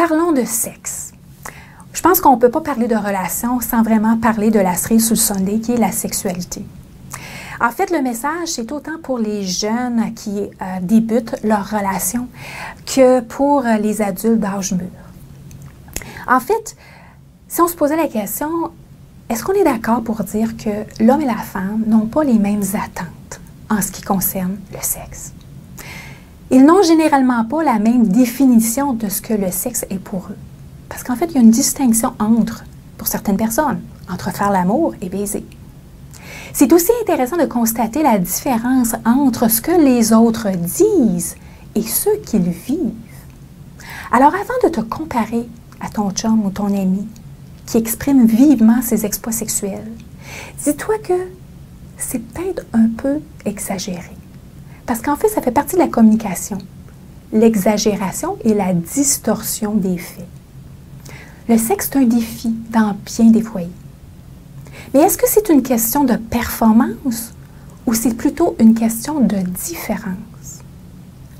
Parlons de sexe. Je pense qu'on ne peut pas parler de relation sans vraiment parler de la cerise sur le sundae, qui est la sexualité. En fait, le message, c'est autant pour les jeunes qui débutent leur relation que pour les adultes d'âge mûr. En fait, si on se posait la question, est-ce qu'on est d'accord pour dire que l'homme et la femme n'ont pas les mêmes attentes en ce qui concerne le sexe? Ils n'ont généralement pas la même définition de ce que le sexe est pour eux. Parce qu'en fait, il y a une distinction entre, pour certaines personnes, entre faire l'amour et baiser. C'est aussi intéressant de constater la différence entre ce que les autres disent et ce qu'ils vivent. Alors, avant de te comparer à ton chum ou ton ami qui exprime vivement ses exploits sexuels, dis-toi que c'est peut-être un peu exagéré. Parce qu'en fait, ça fait partie de la communication, l'exagération et la distorsion des faits. Le sexe est un défi dans bien des foyers. Mais est-ce que c'est une question de performance ou c'est plutôt une question de différence?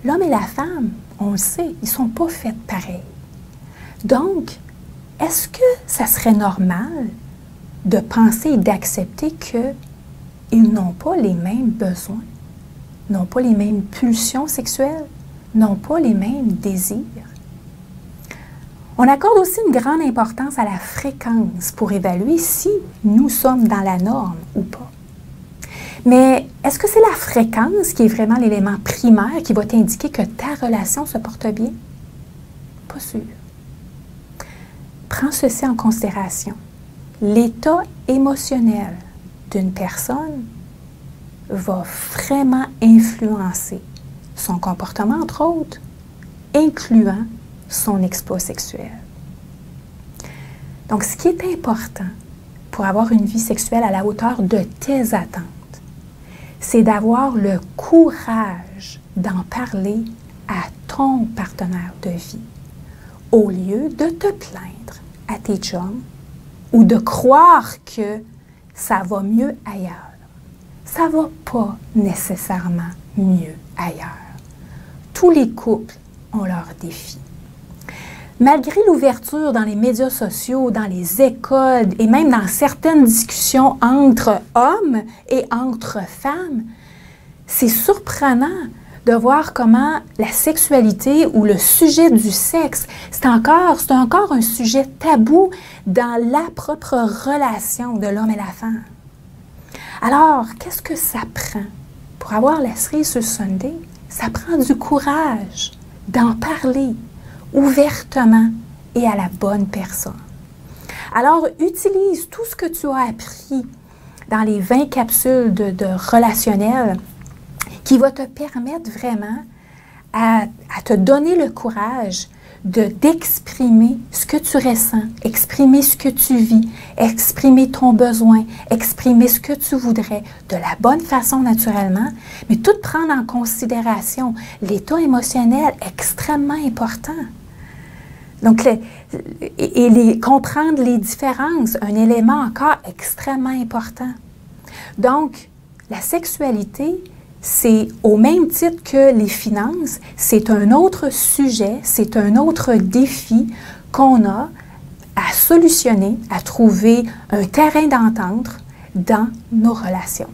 L'homme et la femme, on le sait, ils ne sont pas faits pareil. Donc, est-ce que ça serait normal de penser et d'accepter qu'ils n'ont pas les mêmes besoins, n'ont pas les mêmes pulsions sexuelles, n'ont pas les mêmes désirs? On accorde aussi une grande importance à la fréquence pour évaluer si nous sommes dans la norme ou pas. Mais est-ce que c'est la fréquence qui est vraiment l'élément primaire qui va t'indiquer que ta relation se porte bien? Pas sûr. Prends ceci en considération. L'état émotionnel d'une personne va vraiment influencer son comportement, entre autres, incluant son exploit sexuel. Donc, ce qui est important pour avoir une vie sexuelle à la hauteur de tes attentes, c'est d'avoir le courage d'en parler à ton partenaire de vie, au lieu de te plaindre à tes chums ou de croire que ça va mieux ailleurs. Ça ne va pas nécessairement mieux ailleurs. Tous les couples ont leurs défis. Malgré l'ouverture dans les médias sociaux, dans les écoles et même dans certaines discussions entre hommes et entre femmes, c'est surprenant de voir comment la sexualité ou le sujet du sexe, c'est encore un sujet tabou dans la propre relation de l'homme et la femme. Alors, qu'est-ce que ça prend pour avoir la cerise sur le sundae? Ça prend du courage d'en parler ouvertement et à la bonne personne. Alors, utilise tout ce que tu as appris dans les 20 capsules de relationnel qui va te permettre vraiment à te donner le courage d'exprimer ce que tu ressens, exprimer ce que tu vis, exprimer ton besoin, exprimer ce que tu voudrais de la bonne façon naturellement, mais tout prendre en considération l'état émotionnel extrêmement important. Donc, comprendre les différences, un élément encore extrêmement important. Donc, la sexualité, c'est au même titre que les finances, c'est un autre sujet, c'est un autre défi qu'on a à solutionner, à trouver un terrain d'entente dans nos relations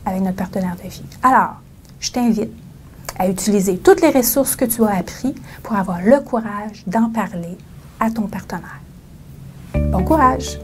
avec notre partenaire de vie. Alors, je t'invite à utiliser toutes les ressources que tu as apprises pour avoir le courage d'en parler à ton partenaire. Bon courage!